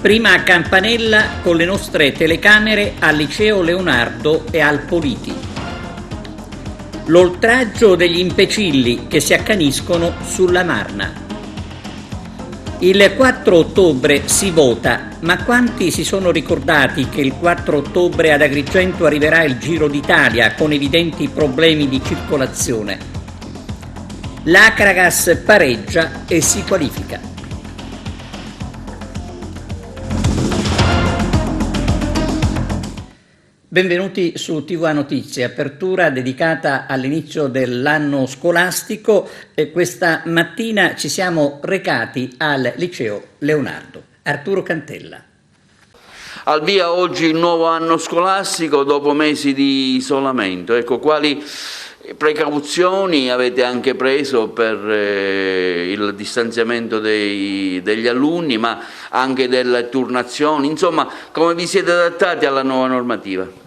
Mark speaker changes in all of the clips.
Speaker 1: Prima a Campanella con le nostre telecamere al Liceo Leonardo e al Politi. L'oltraggio degli imbecilli che si accaniscono sulla Marna. Il 4 ottobre si vota, ma quanti si sono ricordati che il 4 ottobre ad Agrigento arriverà il Giro d'Italia con evidenti problemi di circolazione? L'Acragas pareggia e si qualifica. Benvenuti su TVA Notizie, apertura dedicata all'inizio dell'anno scolastico. Questa mattina ci siamo recati al Liceo Leonardo. Arturo Cantella.
Speaker 2: Al via oggi il nuovo anno scolastico dopo mesi di isolamento. Ecco, quali precauzioni avete anche preso per il distanziamento degli alunni, ma anche delle turnazioni, insomma, come vi siete adattati alla nuova normativa?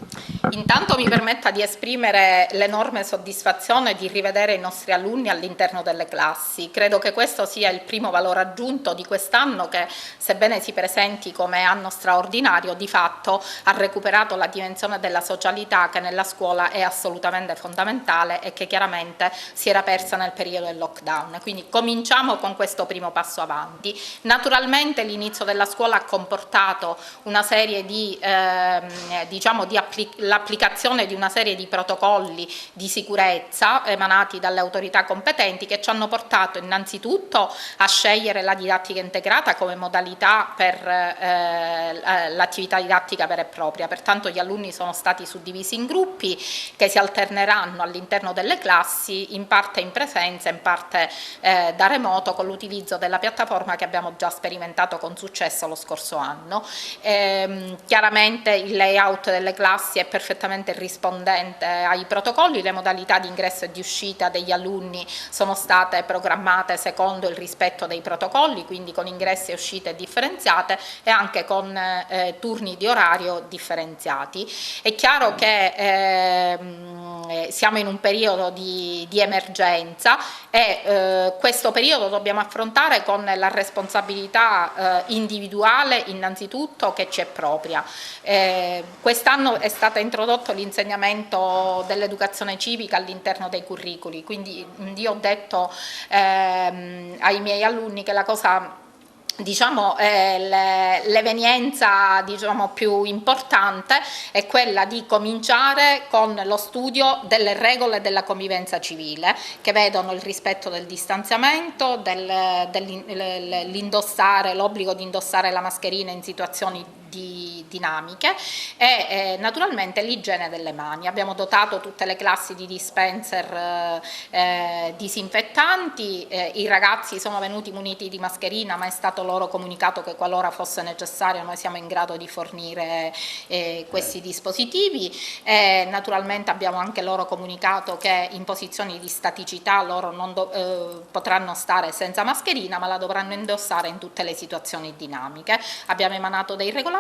Speaker 3: Intanto mi permetta di esprimere l'enorme soddisfazione di rivedere i nostri alunni all'interno delle classi. Credo che questo sia il primo valore aggiunto di quest'anno che, sebbene si presenti come anno straordinario, di fatto ha recuperato la dimensione della socialità che nella scuola è assolutamente fondamentale e che chiaramente si era persa nel periodo del lockdown. Quindi cominciamo con questo primo passo avanti. Naturalmente l'inizio della scuola ha comportato una serie di l'applicazione di una serie di protocolli di sicurezza emanati dalle autorità competenti che ci hanno portato innanzitutto a scegliere la didattica integrata come modalità per l'attività didattica vera e propria. Pertanto gli alunni sono stati suddivisi in gruppi che si alterneranno all'interno delle classi, in parte in presenza, in parte da remoto, con l'utilizzo della piattaforma che abbiamo già sperimentato con successo lo scorso anno. Chiaramente il layout delle classi è perfettamente rispondente ai protocolli, le modalità di ingresso e di uscita degli alunni sono state programmate secondo il rispetto dei protocolli, quindi con ingressi e uscite differenziate e anche con turni di orario differenziati. È chiaro che siamo in un periodo di emergenza e questo periodo dobbiamo affrontare con la responsabilità individuale innanzitutto che ci è propria. Quest'anno è stato introdotto l'insegnamento dell'educazione civica all'interno dei curriculi, quindi io ho detto ai miei alunni che la cosa, l'evenienza più importante è quella di cominciare con lo studio delle regole della convivenza civile, che vedono il rispetto del distanziamento, l'obbligo di indossare la mascherina in situazioni dinamiche e naturalmente l'igiene delle mani. Abbiamo dotato tutte le classi di dispenser disinfettanti, i ragazzi sono venuti muniti di mascherina, ma è stato loro comunicato che qualora fosse necessario noi siamo in grado di fornire questi dispositivi. Naturalmente abbiamo anche loro comunicato che in posizioni di staticità loro non potranno stare senza mascherina, ma la dovranno indossare in tutte le situazioni dinamiche. Abbiamo emanato dei regolamenti,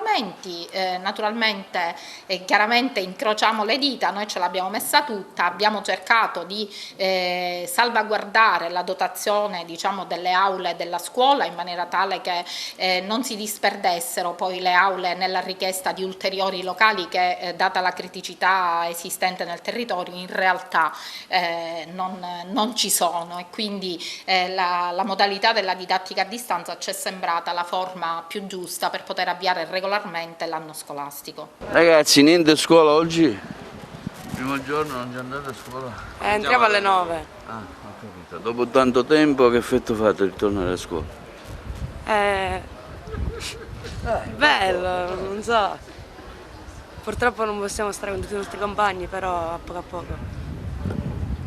Speaker 3: naturalmente chiaramente incrociamo le dita, noi ce l'abbiamo messa tutta, abbiamo cercato di salvaguardare la dotazione delle aule della scuola in maniera tale che non si disperdessero poi le aule nella richiesta di ulteriori locali che data la criticità esistente nel territorio in realtà non ci sono, e quindi la modalità della didattica a distanza ci è sembrata la forma più giusta per poter avviare regolarmente l'anno scolastico.
Speaker 2: Ragazzi, niente scuola oggi? Il primo giorno non ci andate a scuola?
Speaker 4: Entriamo alle 9.
Speaker 2: Ah, ho capito. Dopo tanto tempo che effetto fate il ritornare a scuola?
Speaker 4: Bello, non so. Purtroppo non possiamo stare con tutti i nostri compagni, però a poco.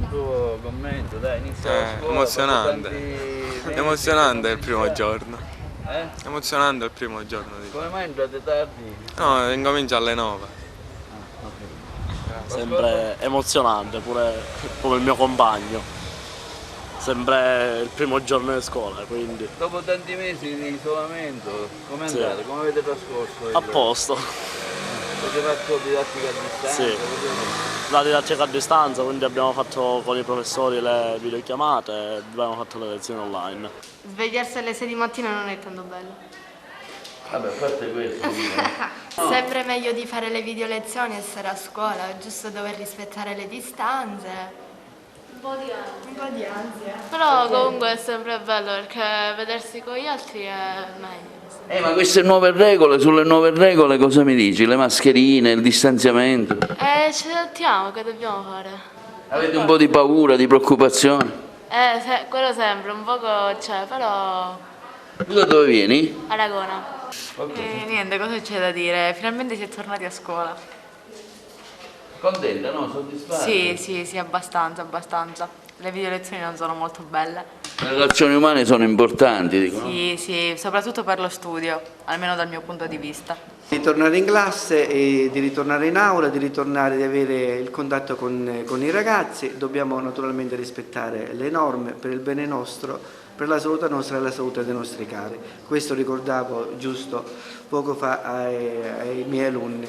Speaker 2: Il tuo commento, dai, inizia la scuola.
Speaker 5: Emozionante. Emozionante il primo giorno. Emozionante il primo giorno.
Speaker 2: Come mai entrate tardi?
Speaker 5: No, incomincia alle 9.
Speaker 6: Sempre emozionante, pure come il mio compagno. Sempre il primo giorno di scuola, quindi.
Speaker 2: Dopo tanti mesi di isolamento, come andate?
Speaker 6: Sì.
Speaker 2: Come avete trascorso?
Speaker 6: A posto.
Speaker 2: Avete fatto didattica a distanza?
Speaker 6: Sì. La didattica a distanza, quindi abbiamo fatto con i professori le videochiamate e abbiamo fatto le lezioni online.
Speaker 7: Svegliarsi alle 6 di mattina non è tanto bello.
Speaker 2: Vabbè, a parte questo.
Speaker 7: Sempre meglio di fare le video lezioni e stare a scuola, è giusto dover rispettare le distanze. Un po' di ansia.
Speaker 8: Però comunque è sempre bello perché vedersi con gli altri è meglio.
Speaker 2: Ma queste nuove regole, sulle nuove regole cosa mi dici? Le mascherine, il distanziamento?
Speaker 8: Ci adattiamo, che dobbiamo fare?
Speaker 2: Avete un po' di paura, di preoccupazione?
Speaker 8: Quello sempre, un poco c'è, però...
Speaker 2: Tu da dove vieni?
Speaker 8: Aragona.
Speaker 9: Niente, cosa c'è da dire? Finalmente si è tornati a scuola.
Speaker 2: Contenta, no? Soddisfatta?
Speaker 9: Sì, abbastanza. Le video lezioni non sono molto belle.
Speaker 2: Le relazioni umane sono importanti, dicono.
Speaker 9: Sì, soprattutto per lo studio, almeno dal mio punto di vista.
Speaker 10: Di tornare in classe e di ritornare in aula, di avere il contatto con i ragazzi, dobbiamo naturalmente rispettare le norme per il bene nostro, per la salute nostra e la salute dei nostri cari. Questo ricordavo giusto poco fa ai miei alunni,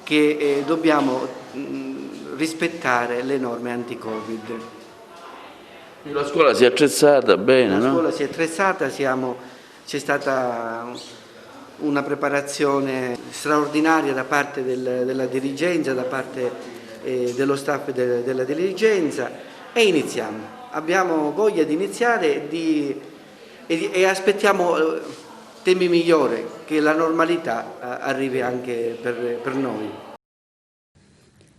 Speaker 10: che dobbiamo rispettare le norme anti-Covid.
Speaker 2: La scuola si è attrezzata bene, no?
Speaker 10: La scuola si è attrezzata, c'è stata una preparazione straordinaria da parte della dirigenza, da parte dello staff della dirigenza, e iniziamo. Abbiamo voglia di iniziare e aspettiamo tempi migliori, che la normalità arrivi anche per noi.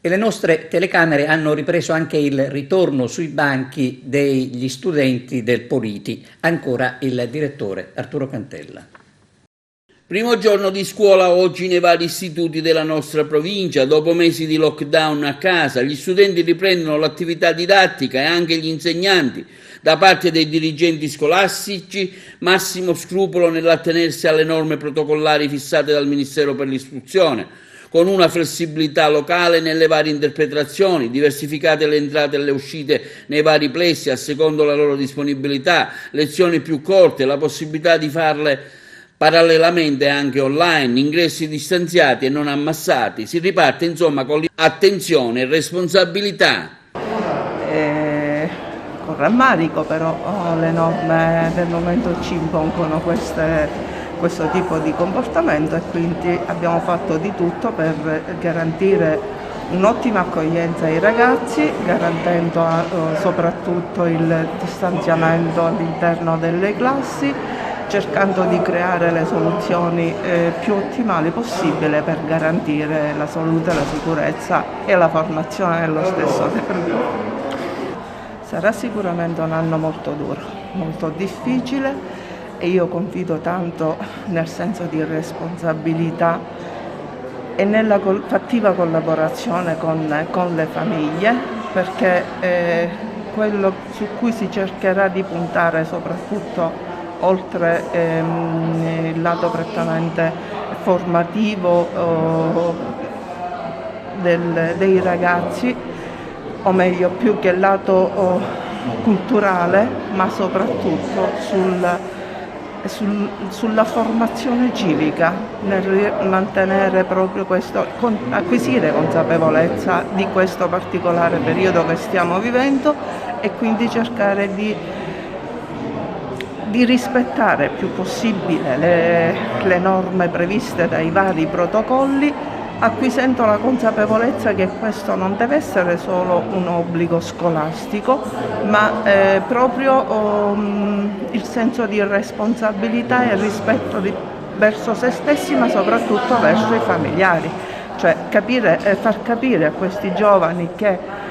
Speaker 1: E le nostre telecamere hanno ripreso anche il ritorno sui banchi degli studenti del Politi. Ancora il direttore Arturo Cantella.
Speaker 2: Primo giorno di scuola oggi nei vari istituti della nostra provincia. Dopo mesi di lockdown a casa, gli studenti riprendono l'attività didattica e anche gli insegnanti. Da parte dei dirigenti scolastici, massimo scrupolo nell'attenersi alle norme protocollari fissate dal Ministero per l'Istruzione, con una flessibilità locale nelle varie interpretazioni, diversificate le entrate e le uscite nei vari plessi a secondo la loro disponibilità, lezioni più corte, la possibilità di farle parallelamente anche online, ingressi distanziati e non ammassati. Si riparte insomma con attenzione e responsabilità.
Speaker 11: Con rammarico però le norme del momento ci impongono questo tipo di comportamento, e quindi abbiamo fatto di tutto per garantire un'ottima accoglienza ai ragazzi, garantendo soprattutto il distanziamento all'interno delle classi, cercando di creare le soluzioni più ottimali possibile per garantire la salute, la sicurezza e la formazione nello stesso tempo. Sarà sicuramente un anno molto duro, molto difficile, e io confido tanto nel senso di responsabilità e nella fattiva collaborazione con le famiglie, perché quello su cui si cercherà di puntare soprattutto oltre il lato prettamente formativo dei ragazzi, o meglio più che il lato culturale, ma soprattutto sulla formazione civica, nel mantenere proprio questo, acquisire consapevolezza di questo particolare periodo che stiamo vivendo, e quindi cercare di rispettare il più possibile le norme previste dai vari protocolli, acquisendo la consapevolezza che questo non deve essere solo un obbligo scolastico, ma proprio il senso di responsabilità e rispetto verso se stessi, ma soprattutto verso i familiari, cioè far capire a questi giovani che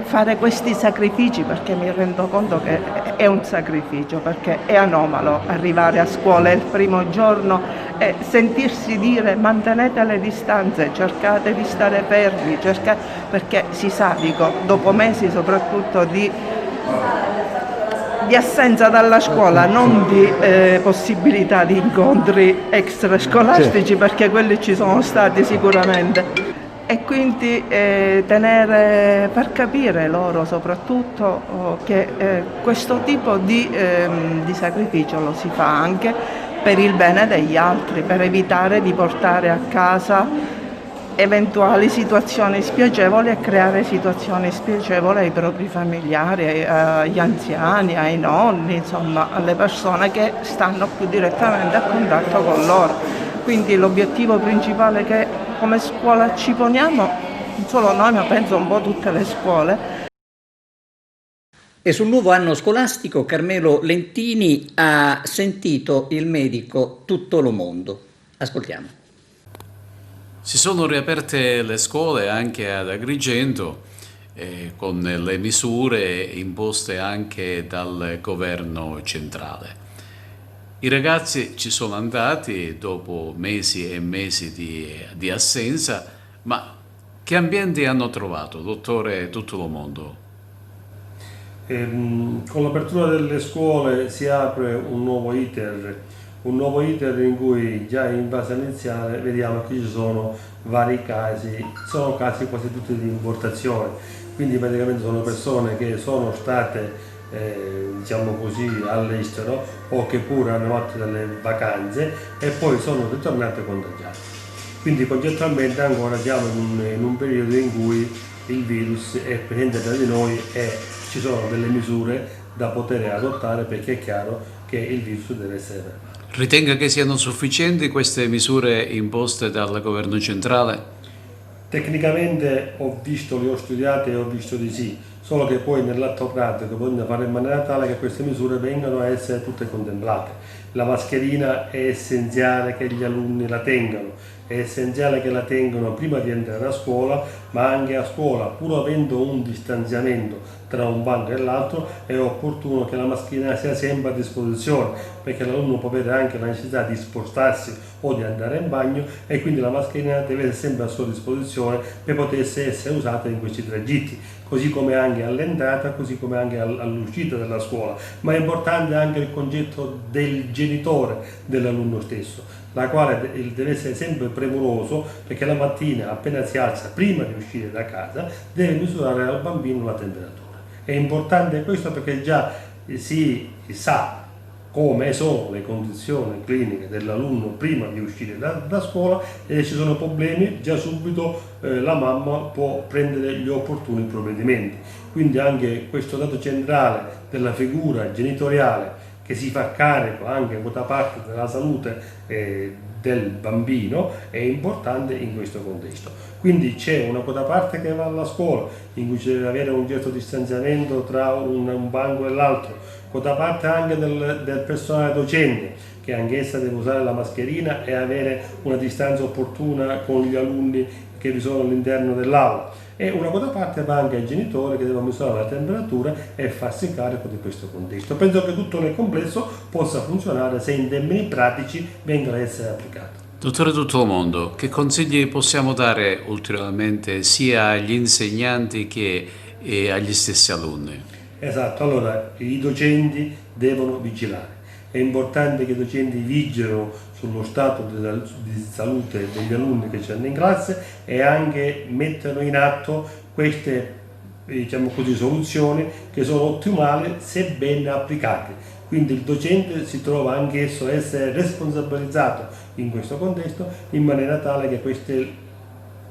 Speaker 11: fare questi sacrifici, perché mi rendo conto che è un sacrificio, perché è anomalo arrivare a scuola il primo giorno e sentirsi dire mantenete le distanze, cercate di stare fermi, perché si sa, dopo mesi soprattutto di assenza dalla scuola, non di possibilità di incontri extrascolastici, perché quelli ci sono stati sicuramente. E quindi far capire loro soprattutto che questo tipo di sacrificio lo si fa anche per il bene degli altri, per evitare di portare a casa eventuali situazioni spiacevoli e creare situazioni spiacevoli ai propri familiari, agli anziani, ai nonni, insomma alle persone che stanno più direttamente a contatto con loro. Quindi l'obiettivo principale che come scuola ci poniamo, non solo noi ma penso un po' tutte le scuole.
Speaker 1: E sul nuovo anno scolastico Carmelo Lentini ha sentito il medico Tutto lo mondo. Ascoltiamo.
Speaker 12: Si sono riaperte le scuole anche ad Agrigento con le misure imposte anche dal governo centrale. I ragazzi ci sono andati dopo mesi e mesi di assenza, ma che ambienti hanno trovato, dottore Tutto lo mondo?
Speaker 13: Con l'apertura delle scuole si apre un nuovo iter in cui già in fase iniziale vediamo che ci sono vari casi, sono casi quasi tutti di importazione, quindi praticamente sono persone che sono state diciamo così all'estero o che pure hanno fatto delle vacanze e poi sono ritornate contagiate. Quindi concettualmente ancora siamo in un periodo in cui il virus è presente tra di noi e ci sono delle misure da poter adottare perché è chiaro che il virus deve essere fermato.
Speaker 12: Ritenga che siano sufficienti queste misure imposte dal governo centrale?
Speaker 13: Tecnicamente le ho studiate e ho visto di sì, solo che poi nell'atto pratico bisogna fare in maniera tale che queste misure vengano a essere tutte contemplate. La mascherina è essenziale che gli alunni la tengano, è essenziale che la tengano prima di entrare a scuola, ma anche a scuola, pur avendo un distanziamento tra un banco e l'altro, è opportuno che la mascherina sia sempre a disposizione, perché l'alunno può avere anche la necessità di spostarsi o di andare in bagno e quindi la mascherina deve essere sempre a sua disposizione per poter essere usata in questi tragitti, così come anche all'entrata, così come anche all'uscita dalla scuola. Ma è importante anche il concetto del genitore dell'alunno stesso, la quale deve essere sempre premuroso, perché la mattina appena si alza, prima di uscire da casa, deve misurare al bambino la temperatura. È importante questo perché già si sa come sono le condizioni cliniche dell'alunno prima di uscire da scuola e se ci sono problemi già subito la mamma può prendere gli opportuni provvedimenti. Quindi anche questo dato centrale della figura genitoriale che si fa carico anche da parte della salute del bambino è importante in questo contesto. Quindi c'è una quota parte che va alla scuola in cui ci deve avere un certo distanziamento tra un banco e l'altro, quota parte anche del personale docente che anch'essa deve usare la mascherina e avere una distanza opportuna con gli alunni che vi sono all'interno dell'aula. E una quota parte va anche ai genitori che devono misurare la temperatura e farsi carico di questo contesto. Penso che tutto nel complesso possa funzionare se in termini pratici venga a essere applicato.
Speaker 12: Dottore Tutto lo mondo, che consigli possiamo dare ulteriormente sia agli insegnanti che agli stessi alunni?
Speaker 13: Esatto, allora i docenti devono vigilare. È importante che i docenti vigilino sullo stato di salute degli alunni che c'hanno in classe e anche mettano in atto queste soluzioni che sono ottimali se ben applicate. Quindi il docente si trova anch'esso a essere responsabilizzato in questo contesto in maniera tale che queste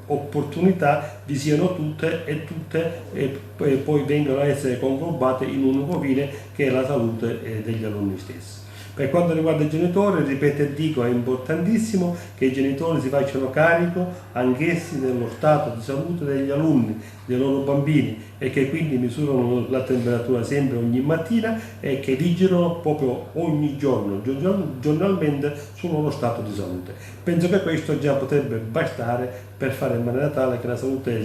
Speaker 13: opportunità vi siano tutte e poi vengano a essere conglobate in un unico fine che è la salute degli alunni stessi. Per quanto riguarda i genitori, ripeto e dico, è importantissimo che i genitori si facciano carico anch'essi dello stato di salute degli alunni, dei loro bambini e che quindi misurano la temperatura sempre ogni mattina e che vigilano proprio ogni giorno, giornalmente sul loro stato di salute. Penso che questo già potrebbe bastare per fare in maniera tale che la salute,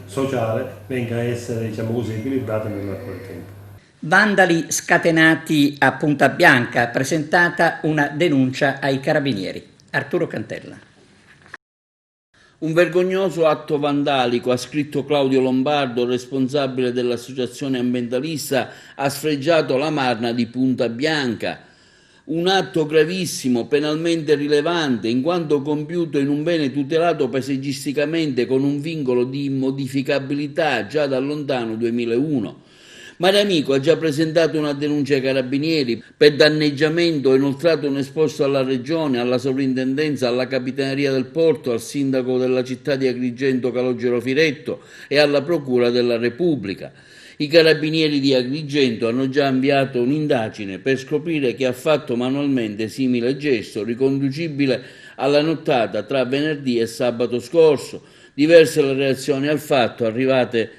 Speaker 13: sociale venga a essere, equilibrata nell'arco del tempo.
Speaker 1: Vandali scatenati a Punta Bianca, presentata una denuncia ai carabinieri. Arturo Cantella.
Speaker 2: Un vergognoso atto vandalico, ha scritto Claudio Lombardo, responsabile dell'associazione ambientalista, ha sfregiato la Marna di Punta Bianca. Un atto gravissimo, penalmente rilevante, in quanto compiuto in un bene tutelato paesaggisticamente con un vincolo di immodificabilità già dal lontano 2001. Mariamico ha già presentato una denuncia ai carabinieri per danneggiamento, ha inoltrato un esposto alla regione, alla sovrintendenza, alla capitaneria del porto, al sindaco della città di Agrigento Calogero Firetto e alla procura della Repubblica. I carabinieri di Agrigento hanno già avviato un'indagine per scoprire chi ha fatto manualmente simile gesto riconducibile alla nottata tra venerdì e sabato scorso. Diverse le reazioni al fatto arrivate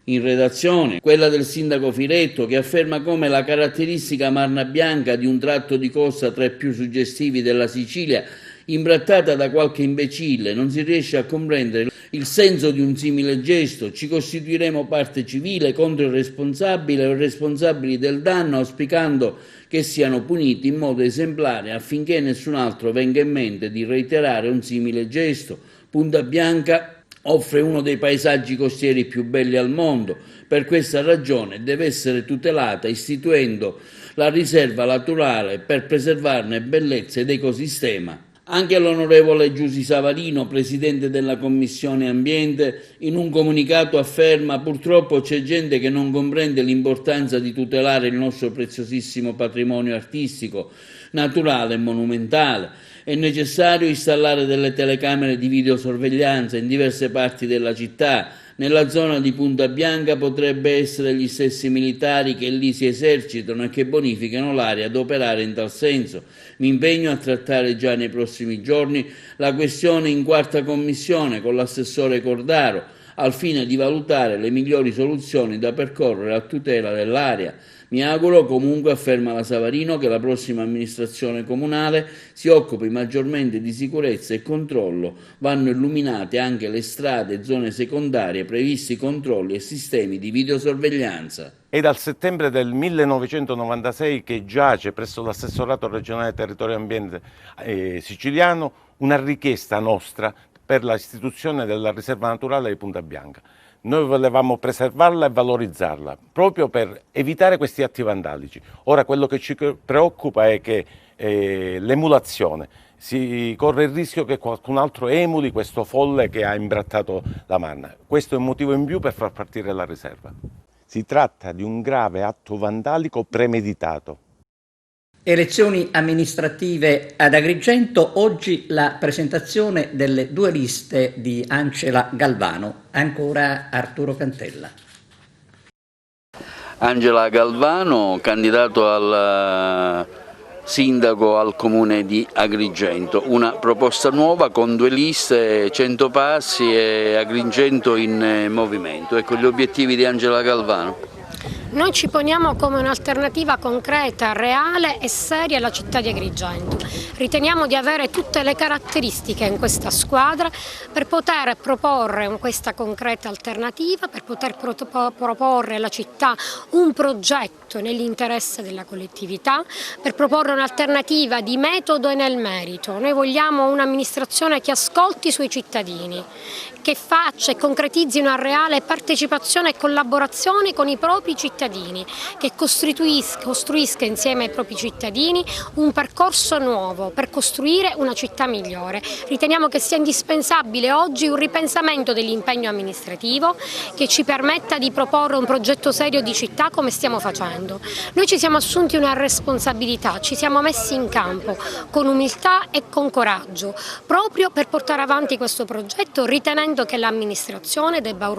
Speaker 2: in redazione, quella del sindaco Firetto che afferma come la caratteristica marna bianca di un tratto di costa tra i più suggestivi della Sicilia, imbrattata da qualche imbecille, non si riesce a comprendere il senso di un simile gesto. Ci costituiremo parte civile contro il responsabile o i responsabili del danno, auspicando che siano puniti in modo esemplare affinché nessun altro venga in mente di reiterare un simile gesto. Punta Bianca offre uno dei paesaggi costieri più belli al mondo. Per questa ragione deve essere tutelata istituendo la riserva naturale per preservarne bellezza ed ecosistema. Anche l'onorevole Giusy Savarino, presidente della Commissione Ambiente, in un comunicato afferma: purtroppo c'è gente che non comprende l'importanza di tutelare il nostro preziosissimo patrimonio artistico, naturale e monumentale. È necessario installare delle telecamere di videosorveglianza in diverse parti della città. Nella zona di Punta Bianca potrebbe essere gli stessi militari che lì si esercitano e che bonificano l'area ad operare in tal senso. Mi impegno a trattare già nei prossimi giorni la questione in 4ª Commissione con l'assessore Cordaro, al fine di valutare le migliori soluzioni da percorrere a tutela dell'area. Mi auguro comunque, afferma la Savarino, che la prossima amministrazione comunale si occupi maggiormente di sicurezza e controllo. Vanno illuminate anche le strade e zone secondarie, previsti controlli e sistemi di videosorveglianza.
Speaker 14: È dal settembre del 1996 che giace presso l'assessorato regionale territorio e ambiente siciliano una richiesta nostra per l'istituzione della riserva naturale di Punta Bianca. Noi volevamo preservarla e valorizzarla, proprio per evitare questi atti vandalici. Ora quello che ci preoccupa è che l'emulazione, si corre il rischio che qualcun altro emuli questo folle che ha imbrattato la Marna. Questo è un motivo in più per far partire la riserva. Si tratta di un grave atto vandalico premeditato.
Speaker 1: Elezioni amministrative ad Agrigento, oggi la presentazione delle 2 liste di Angela Galvano. Ancora Arturo Cantella.
Speaker 2: Angela Galvano, candidato al sindaco al comune di Agrigento, una proposta nuova con 2 liste, 100 Passi e Agrigento in movimento. Ecco gli obiettivi di Angela Galvano.
Speaker 15: Noi ci poniamo come un'alternativa concreta, reale e seria alla città di Agrigento. Riteniamo di avere tutte le caratteristiche in questa squadra per poter proporre questa concreta alternativa, per poter proporre alla città un progetto nell'interesse della collettività, per proporre un'alternativa di metodo e nel merito. Noi vogliamo un'amministrazione che ascolti i suoi cittadini, che faccia e concretizzi una reale partecipazione e collaborazione con i propri cittadini, che costruisca insieme ai propri cittadini un percorso nuovo per costruire una città migliore. Riteniamo che sia indispensabile oggi un ripensamento dell'impegno amministrativo che ci permetta di proporre un progetto serio di città come stiamo facendo. Noi ci siamo assunti una responsabilità, ci siamo messi in campo con umiltà e con coraggio proprio per portare avanti questo progetto, ritenendo che l'amministrazione debba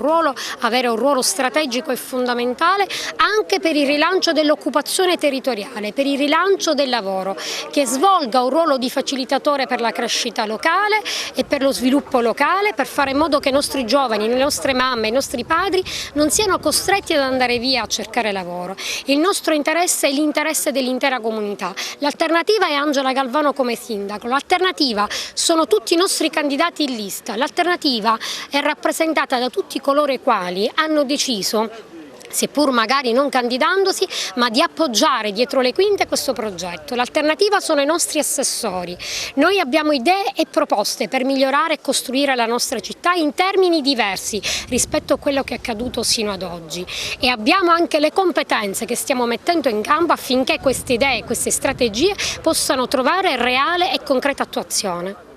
Speaker 15: avere un ruolo strategico e fondamentale anche per il rilancio dell'occupazione territoriale, per il rilancio del lavoro, che svolga un ruolo di facilitatore per la crescita locale e per lo sviluppo locale, per fare in modo che i nostri giovani, le nostre mamme, i nostri padri non siano costretti ad andare via a cercare lavoro. Il nostro interesse è l'interesse dell'intera comunità. L'alternativa è Angela Galvano come sindaco, l'alternativa sono tutti i nostri candidati in lista, l'alternativa è rappresentata da tutti coloro i quali hanno deciso, seppur magari non candidandosi, ma di appoggiare dietro le quinte questo progetto. L'alternativa sono i nostri assessori. Noi abbiamo idee e proposte per migliorare e costruire la nostra città in termini diversi rispetto a quello che è accaduto sino ad oggi, e abbiamo anche le competenze che stiamo mettendo in campo affinché queste idee, queste strategie possano trovare reale e concreta attuazione.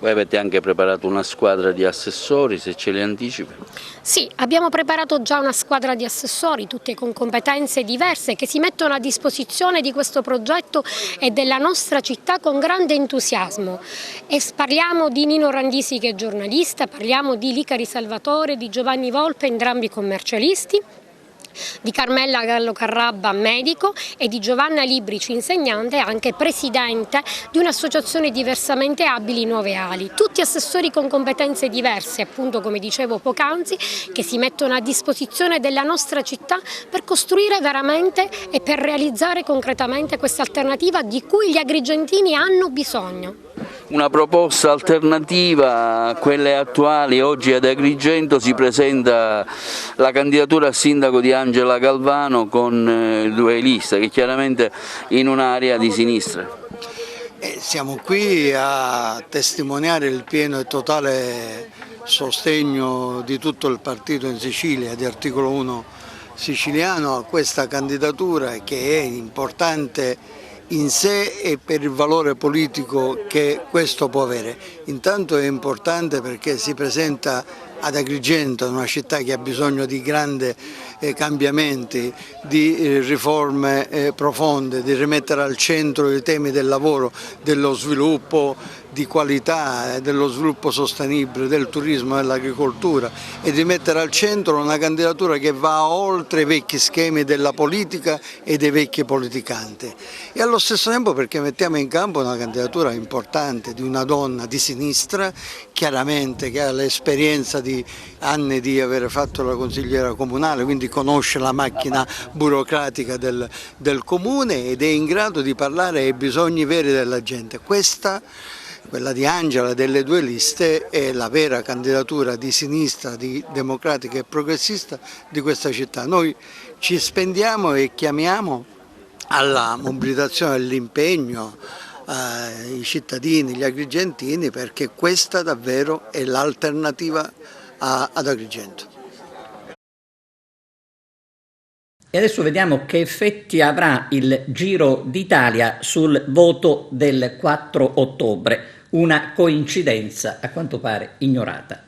Speaker 2: Voi avete anche preparato una squadra di assessori, se ce li anticipi?
Speaker 15: Sì, abbiamo preparato già una squadra di assessori, tutte con competenze diverse, che si mettono a disposizione di questo progetto e della nostra città con grande entusiasmo. E parliamo di Nino Randisi, che è giornalista, parliamo di Licari Salvatore, di Giovanni Volpe, entrambi commercialisti, di Carmella Gallo Carrabba, medico, e di Giovanna Librici, insegnante e anche presidente di un'associazione diversamente abili Nuove Ali. Tutti assessori con competenze diverse, appunto come dicevo poc'anzi, che si mettono a disposizione della nostra città per costruire veramente e per realizzare concretamente questa alternativa di cui gli agrigentini hanno bisogno.
Speaker 2: Una proposta alternativa a quelle attuali. Oggi ad Agrigento si presenta la candidatura a sindaco di Angela Galvano con due liste, che chiaramente in un'area di sinistra.
Speaker 16: Siamo qui a testimoniare il pieno e totale sostegno di tutto il partito in Sicilia, di Articolo 1 siciliano, a questa candidatura che è importante in sé e per il valore politico che questo può avere. Intanto è importante perché si presenta ad Agrigento, una città che ha bisogno di grandi cambiamenti, di riforme profonde, di rimettere al centro i temi del lavoro, dello sviluppo di qualità, dello sviluppo sostenibile, del turismo, dell'agricoltura, e di mettere al centro una candidatura che va oltre i vecchi schemi della politica e dei vecchi politicanti. E allo stesso tempo perché mettiamo in campo una candidatura importante di una donna di sinistra, chiaramente che ha l'esperienza di anni di aver fatto la consigliera comunale, quindi conosce la macchina burocratica del comune ed è in grado di parlare ai bisogni veri della gente. Quella di Angela, delle due liste, è la vera candidatura di sinistra, di democratica e progressista di questa città. Noi ci spendiamo e chiamiamo alla mobilitazione, all'impegno i cittadini, gli agrigentini, perché questa davvero è l'alternativa ad Agrigento.
Speaker 1: E adesso vediamo che effetti avrà il Giro d'Italia sul voto del 4 ottobre, una coincidenza a quanto pare ignorata.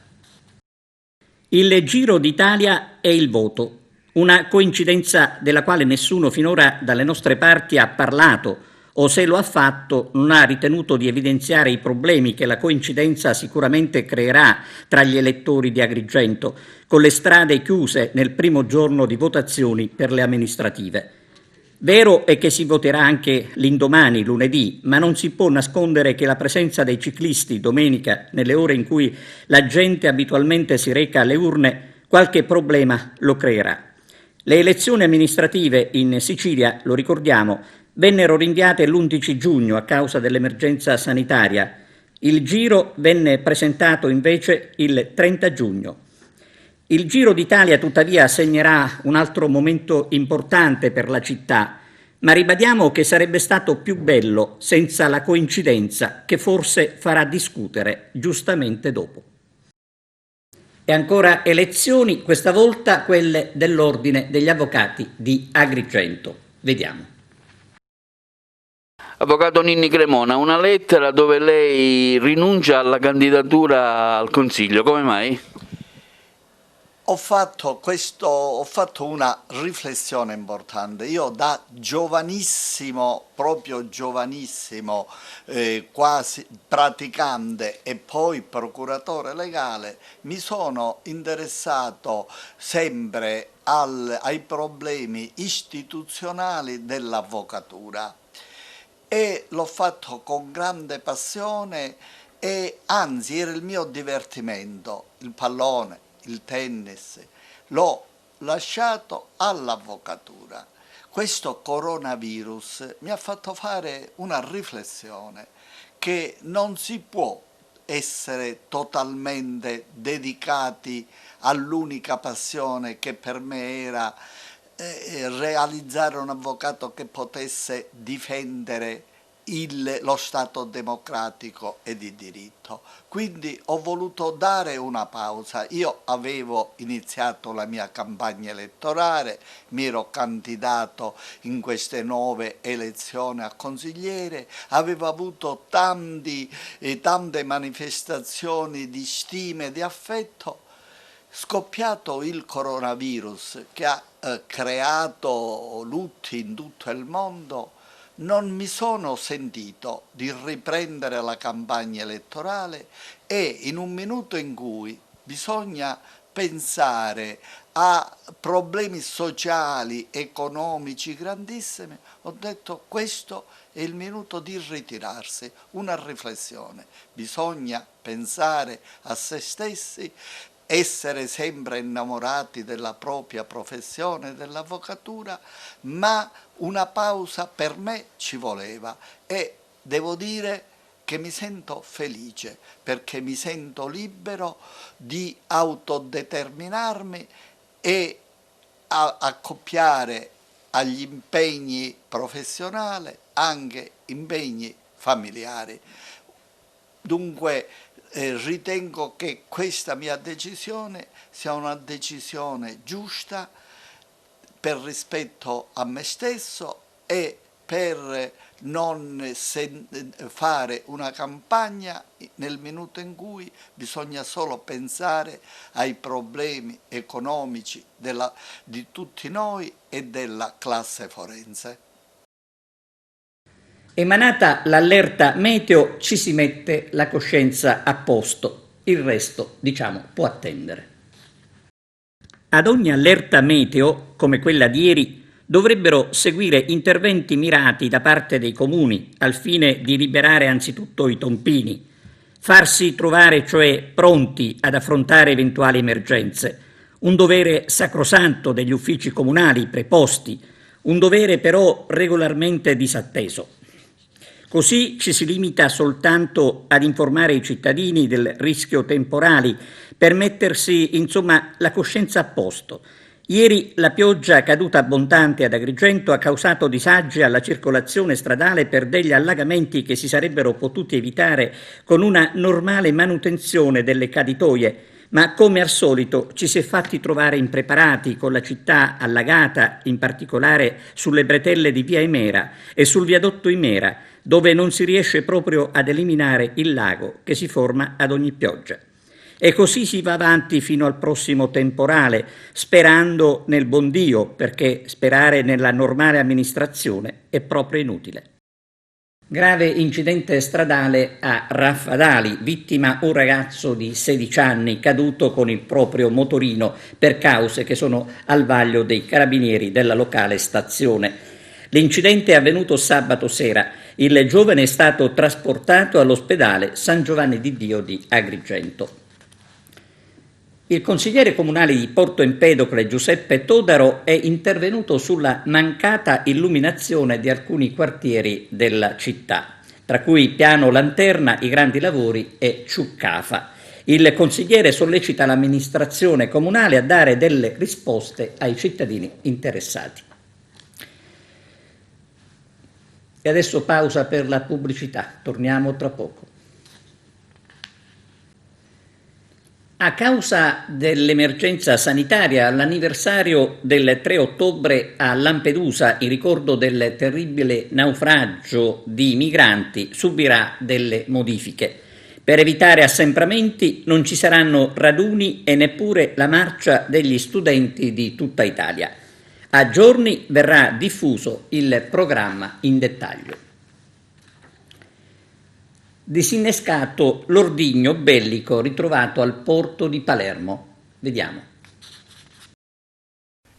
Speaker 1: Il Giro d'Italia è il voto, una coincidenza della quale nessuno finora dalle nostre parti ha parlato, o se lo ha fatto non ha ritenuto di evidenziare i problemi che la coincidenza sicuramente creerà tra gli elettori di Agrigento, con le strade chiuse nel primo giorno di votazioni per le amministrative. Vero è che si voterà anche l'indomani, lunedì, ma non si può nascondere che la presenza dei ciclisti domenica, nelle ore in cui la gente abitualmente si reca alle urne, qualche problema lo creerà. Le elezioni amministrative in Sicilia, lo ricordiamo, vennero rinviate l'11 giugno a causa dell'emergenza sanitaria. Il Giro venne presentato invece il 30 giugno. Il Giro d'Italia tuttavia segnerà un altro momento importante per la città, ma ribadiamo che sarebbe stato più bello senza la coincidenza che forse farà discutere giustamente dopo. E ancora elezioni, questa volta quelle dell'Ordine degli Avvocati di Agrigento. Vediamo.
Speaker 2: Avvocato Ninni Cremona, una lettera dove lei rinuncia alla candidatura al Consiglio, come mai?
Speaker 17: Ho fatto una riflessione importante. Io da giovanissimo, proprio giovanissimo, quasi praticante e poi procuratore legale, mi sono interessato sempre ai problemi istituzionali dell'avvocatura e l'ho fatto con grande passione e anzi era il mio divertimento, il pallone, il tennis, l'ho lasciato all'avvocatura. Questo coronavirus mi ha fatto fare una riflessione che non si può essere totalmente dedicati all'unica passione che per me era realizzare un avvocato che potesse difendere lo Stato democratico e di diritto. Quindi ho voluto dare una pausa. Io avevo iniziato la mia campagna elettorale, mi ero candidato in queste 9 elezioni a consigliere, avevo avuto tante manifestazioni di stima e di affetto. Scoppiato il coronavirus che ha creato lutti in tutto il mondo, non mi sono sentito di riprendere la campagna elettorale e in un minuto in cui bisogna pensare a problemi sociali, economici grandissimi, ho detto questo è il minuto di ritirarsi, una riflessione. Bisogna pensare a se stessi, essere sempre innamorati della propria professione, dell'avvocatura, ma una pausa per me ci voleva e devo dire che mi sento felice perché mi sento libero di autodeterminarmi e accoppiare agli impegni professionali anche impegni familiari. Dunque ritengo che questa mia decisione sia una decisione giusta per rispetto a me stesso e per non fare una campagna nel minuto in cui bisogna solo pensare ai problemi economici di tutti noi e della classe forense.
Speaker 1: Emanata l'allerta meteo ci si mette la coscienza a posto, il resto, diciamo, può attendere. Ad ogni allerta meteo, come quella di ieri, dovrebbero seguire interventi mirati da parte dei comuni al fine di liberare anzitutto i tompini, farsi trovare cioè pronti ad affrontare eventuali emergenze, un dovere sacrosanto degli uffici comunali preposti, un dovere però regolarmente disatteso. Così ci si limita soltanto ad informare i cittadini del rischio temporali per mettersi, insomma, la coscienza a posto. Ieri la pioggia caduta abbondante ad Agrigento ha causato disagi alla circolazione stradale per degli allagamenti che si sarebbero potuti evitare con una normale manutenzione delle caditoie, ma come al solito ci si è fatti trovare impreparati con la città allagata, in particolare sulle bretelle di via Imera e sul viadotto Imera, dove non si riesce proprio ad eliminare il lago che si forma ad ogni pioggia. E così si va avanti fino al prossimo temporale, sperando nel buon Dio, perché sperare nella normale amministrazione è proprio inutile. Grave incidente stradale a Raffadali, vittima un ragazzo di 16 anni caduto con il proprio motorino per cause che sono al vaglio dei carabinieri della locale stazione. L'incidente è avvenuto sabato sera. Il giovane è stato trasportato all'ospedale San Giovanni di Dio di Agrigento. Il consigliere comunale di Porto Empedocle Giuseppe Todaro è intervenuto sulla mancata illuminazione di alcuni quartieri della città, tra cui Piano Lanterna, I Grandi Lavori e Ciuccafa. Il consigliere sollecita l'amministrazione comunale a dare delle risposte ai cittadini interessati. E adesso pausa per la pubblicità, torniamo tra poco. A causa dell'emergenza sanitaria, all'anniversario del 3 ottobre a Lampedusa, in ricordo del terribile naufragio di migranti, subirà delle modifiche. Per evitare assembramenti non ci saranno raduni e neppure la marcia degli studenti di tutta Italia. A giorni verrà diffuso il programma in dettaglio. Disinnescato l'ordigno bellico ritrovato al porto di Palermo. Vediamo.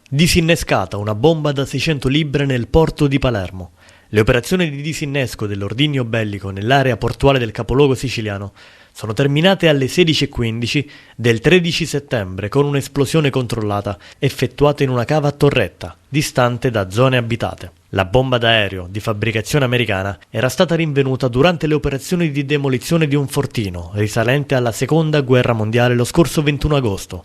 Speaker 18: Disinnescata una bomba da 600 libbre nel porto di Palermo. Le operazioni di disinnesco dell'ordigno bellico nell'area portuale del capoluogo siciliano sono terminate alle 16:15 del 13 settembre con un'esplosione controllata effettuata in una cava a torretta, distante da zone abitate. La bomba d'aereo, di fabbricazione americana, era stata rinvenuta durante le operazioni di demolizione di un fortino risalente alla Seconda Guerra Mondiale lo scorso 21 agosto.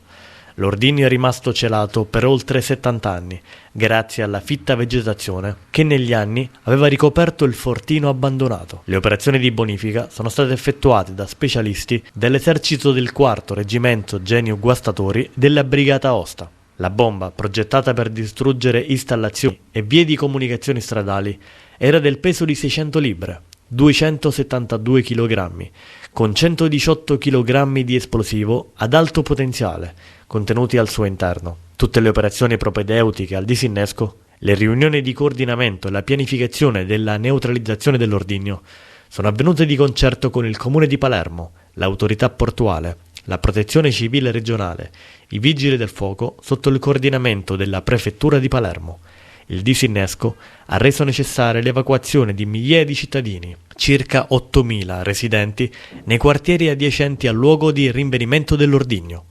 Speaker 18: L'ordigno è rimasto celato per oltre 70 anni, grazie alla fitta vegetazione che negli anni aveva ricoperto il fortino abbandonato. Le operazioni di bonifica sono state effettuate da specialisti dell'esercito del 4° Reggimento Genio Guastatori della Brigata Aosta. La bomba, progettata per distruggere installazioni e vie di comunicazioni stradali, era del peso di 600 libbre, 272 kg, con 118 kg di esplosivo ad alto potenziale contenuti al suo interno. Tutte le operazioni propedeutiche al disinnesco, le riunioni di coordinamento e la pianificazione della neutralizzazione dell'ordigno sono avvenute di concerto con il Comune di Palermo, l'autorità portuale, la Protezione Civile regionale, i Vigili del Fuoco sotto il coordinamento della Prefettura di Palermo. Il disinnesco ha reso necessaria l'evacuazione di migliaia di cittadini, circa 8.000 residenti nei quartieri adiacenti al luogo di rinvenimento dell'ordigno.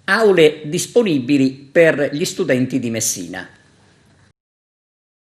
Speaker 1: Aule disponibili per gli studenti di Messina.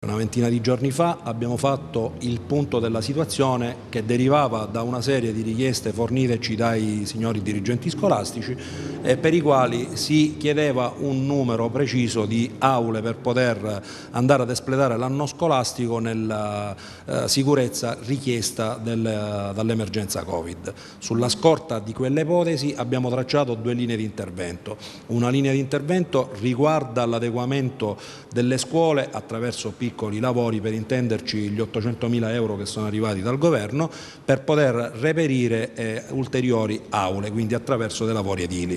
Speaker 19: Una ventina di giorni fa abbiamo fatto il punto della situazione che derivava da una serie di richieste forniteci dai signori dirigenti scolastici per i quali si chiedeva un numero preciso di aule per poter andare ad espletare l'anno scolastico nella sicurezza richiesta dall'emergenza Covid. Sulla scorta di quelle ipotesi abbiamo tracciato 2 linee di intervento. Una linea di intervento riguarda l'adeguamento delle scuole attraverso piccoli lavori, per intenderci gli 800.000 euro che sono arrivati dal governo per poter reperire ulteriori aule, quindi attraverso dei lavori edili.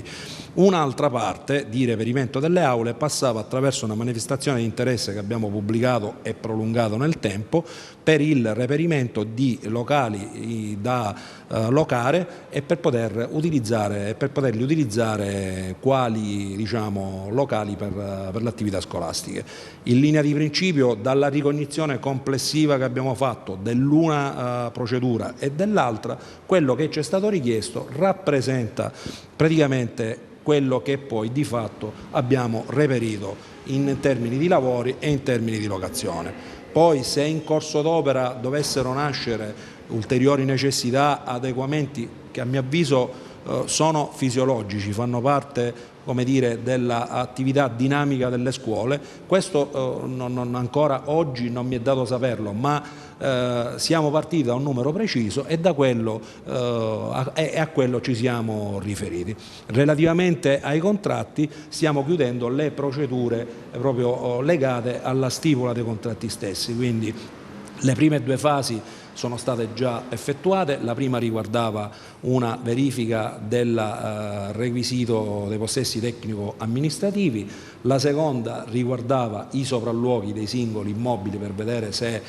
Speaker 19: Un'altra parte di reperimento delle aule passava attraverso una manifestazione di interesse che abbiamo pubblicato e prolungato nel tempo per il reperimento di locali da locare e per poterli utilizzare quali locali per le attività scolastiche. In linea di principio, dalla ricognizione complessiva che abbiamo fatto dell'una procedura e dell'altra, quello che ci è stato richiesto rappresenta praticamente quello che poi di fatto abbiamo reperito in termini di lavori e in termini di locazione. Poi se in corso d'opera dovessero nascere ulteriori necessità, adeguamenti che a mio avviso sono fisiologici, fanno parte dell'attività dinamica delle scuole, questo ancora oggi non mi è dato saperlo, ma siamo partiti da un numero preciso e da quello a quello ci siamo riferiti. Relativamente ai contratti stiamo chiudendo le procedure proprio legate alla stipula dei contratti stessi, quindi le prime 2 fasi sono state già effettuate, la prima riguardava una verifica del requisito dei possessi tecnico-amministrativi, la seconda riguardava i sopralluoghi dei singoli immobili per vedere se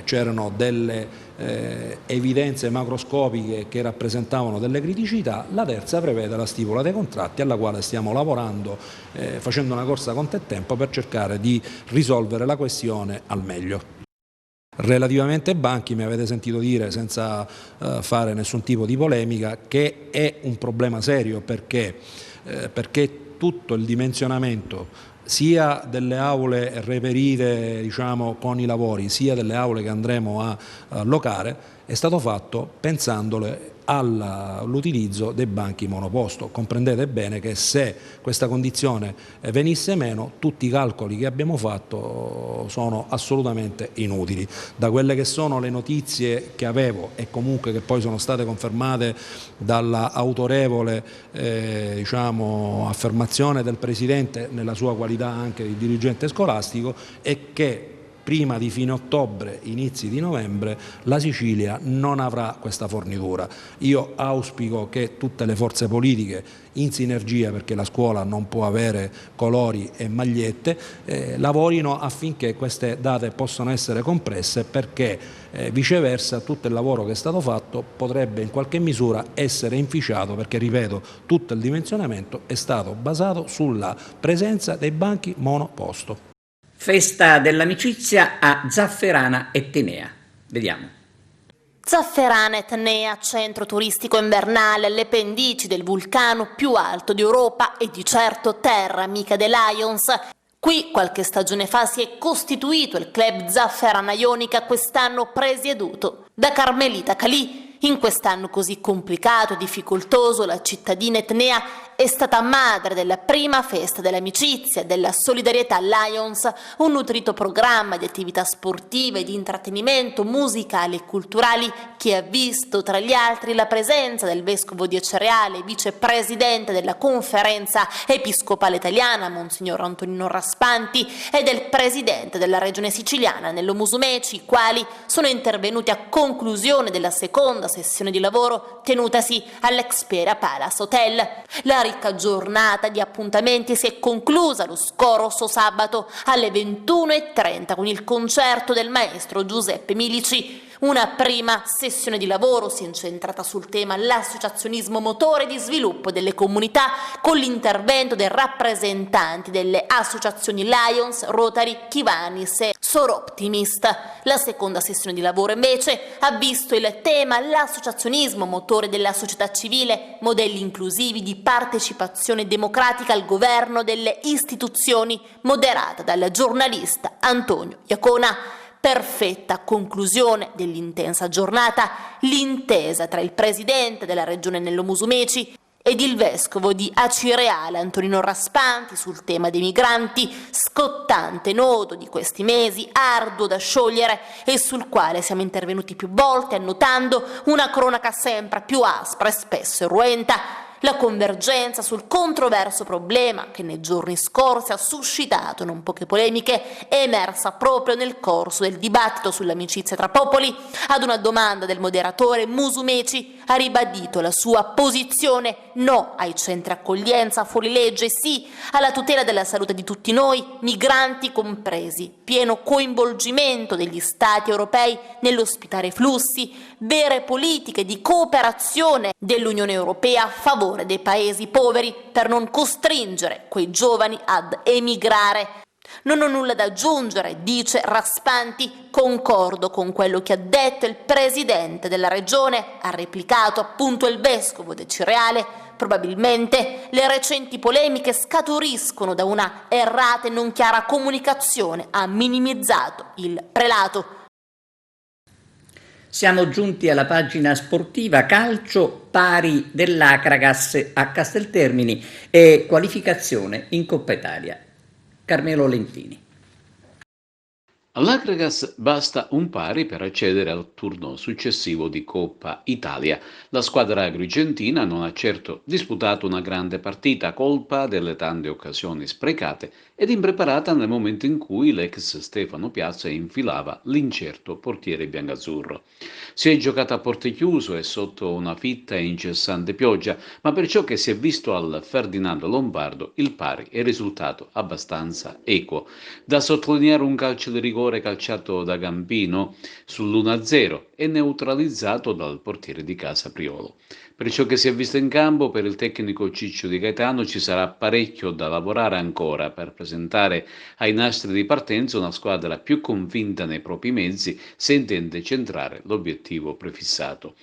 Speaker 19: c'erano delle evidenze macroscopiche che rappresentavano delle criticità, la terza prevede la stipula dei contratti alla quale stiamo lavorando facendo una corsa contro il tempo per cercare di risolvere la questione al meglio. Relativamente ai banchi mi avete sentito dire, senza fare nessun tipo di polemica, che è un problema serio perché tutto il dimensionamento sia delle aule reperite con i lavori sia delle aule che andremo a locare è stato fatto pensandole all'utilizzo dei banchi monoposto. Comprendete bene che se questa condizione venisse meno, tutti i calcoli che abbiamo fatto sono assolutamente inutili. Da quelle che sono le notizie che avevo e comunque che poi sono state confermate dalla autorevole affermazione del Presidente nella sua qualità anche di dirigente scolastico, è che prima di fine ottobre, inizi di novembre, la Sicilia non avrà questa fornitura. Io auspico che tutte le forze politiche, in sinergia, perché la scuola non può avere colori e magliette, lavorino affinché queste date possano essere compresse, perché viceversa tutto il lavoro che è stato fatto potrebbe in qualche misura essere inficiato, perché, ripeto, tutto il dimensionamento è stato basato sulla presenza dei banchi monoposto.
Speaker 1: Festa dell'amicizia a Zafferana Etnea. Vediamo.
Speaker 20: Zafferana Etnea, centro turistico invernale alle pendici del vulcano più alto d'Europa e di certo terra amica dei Lions. Qui qualche stagione fa si è costituito il club Zafferana Ionica, quest'anno presieduto da Carmelita Calì, In quest'anno così complicato e difficoltoso, la cittadina etnea è stata madre della prima festa dell'amicizia, della solidarietà Lions, un nutrito programma di attività sportive e di intrattenimento musicali e culturali che ha visto tra gli altri la presenza del vescovo di Acireale, vicepresidente della Conferenza Episcopale Italiana, Monsignor Antonino Raspanti, e del presidente della regione siciliana, Nello Musumeci, i quali sono intervenuti a conclusione della seconda sessione di lavoro tenutasi all'Experia Palace Hotel. La ricca giornata di appuntamenti si è conclusa lo scorso sabato alle 21:30 con il concerto del maestro Giuseppe Milici. Una prima sessione di lavoro si è incentrata sul tema l'associazionismo motore di sviluppo delle comunità, con l'intervento dei rappresentanti delle associazioni Lions, Rotary, Kivanis e Soroptimist. La seconda sessione di lavoro invece ha visto il tema l'associazionismo motore della società civile, modelli inclusivi di partecipazione democratica al governo delle istituzioni, moderata dal giornalista Antonio Iacona. Perfetta conclusione dell'intensa giornata, l'intesa tra il presidente della regione Nello Musumeci ed il vescovo di Acireale Antonino Raspanti sul tema dei migranti, scottante nodo di questi mesi, arduo da sciogliere e sul quale siamo intervenuti più volte annotando una cronaca sempre più aspra e spesso irruenta. La convergenza sul controverso problema che nei giorni scorsi ha suscitato non poche polemiche è emersa proprio nel corso del dibattito sull'amicizia tra popoli. Ad una domanda del moderatore, Musumeci ha ribadito la sua posizione: no ai centri accoglienza fuori legge, sì alla tutela della salute di tutti noi, migranti compresi, pieno coinvolgimento degli Stati europei nell'ospitare i flussi, vere politiche di cooperazione dell'Unione Europea a favore dei paesi poveri per non costringere quei giovani ad emigrare. Non ho nulla da aggiungere, dice Raspanti, concordo con quello che ha detto il presidente della regione, ha replicato appunto il vescovo di Acireale. Probabilmente le recenti polemiche scaturiscono da una errata e non chiara comunicazione, ha minimizzato il prelato.
Speaker 1: Siamo giunti alla pagina sportiva calcio, pari dell'Acragas a Casteltermini e qualificazione in Coppa Italia. Carmelo Lentini.
Speaker 12: All'Acragas basta un pari per accedere al turno successivo di Coppa Italia. La squadra agrigentina non ha certo disputato una grande partita a colpa delle tante occasioni sprecate ed impreparata nel momento in cui l'ex Stefano Piazza infilava l'incerto portiere biancazzurro. Si è giocata a porte chiuse e sotto una fitta e incessante pioggia, ma per ciò che si è visto al Ferdinando Lombardo il pari è risultato abbastanza equo. Da sottolineare un calcio di rigore calciato da Gambino sull'1-0 e neutralizzato dal portiere di casa Priolo. Per ciò che si è visto in campo, per il tecnico Ciccio Di Gaetano ci sarà parecchio da lavorare ancora per presentare ai nastri di partenza una squadra più convinta nei propri mezzi se intende centrare l'obiettivo prefissato.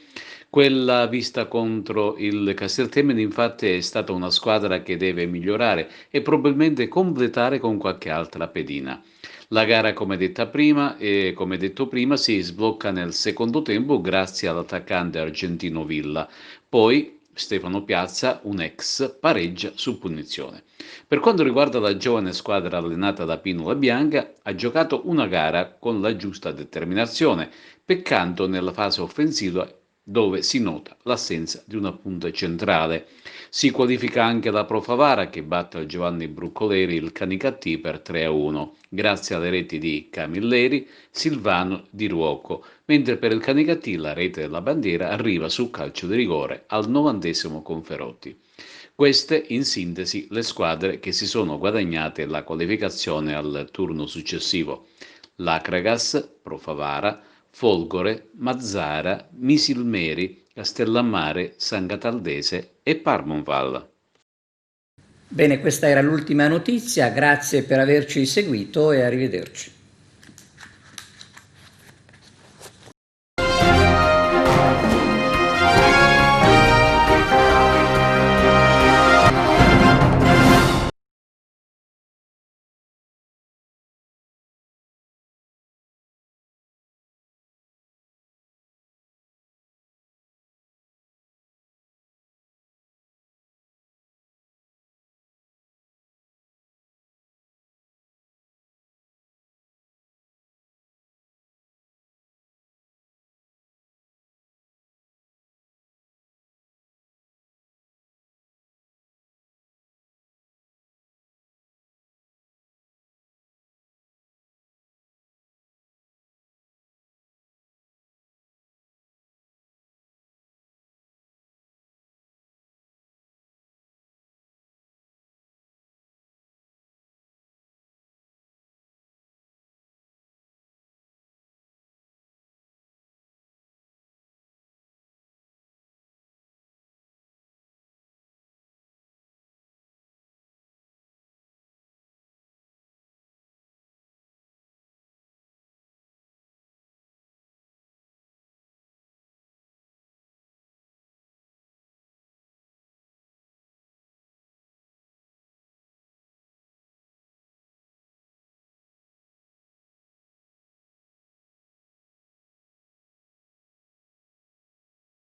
Speaker 12: Quella vista contro il Casteltermini infatti è stata una squadra che deve migliorare e probabilmente completare con qualche altra pedina. La gara, come detto prima, si sblocca nel secondo tempo grazie all'attaccante argentino Villa. Poi Stefano Piazza, un ex, pareggia su punizione. Per quanto riguarda la giovane squadra allenata da Pino La Bianca, ha giocato una gara con la giusta determinazione, peccando nella fase offensiva dove si nota l'assenza di una punta centrale. Si qualifica anche la Pro Favara che batte al Giovanni Bruccoleri il Canicattì per 3-1, grazie alle reti di Camilleri, Silvano, Di Ruocco, mentre per il Canicattì la rete della bandiera arriva su calcio di rigore al 90° con Ferotti. Queste, in sintesi, le squadre che si sono guadagnate la qualificazione al turno successivo: l'Acragas, Pro Favara, Folgore, Mazzara, Misilmeri, Castellammare, San Cataldese e Parmonval.
Speaker 1: Bene, questa era l'ultima notizia, grazie per averci seguito e arrivederci.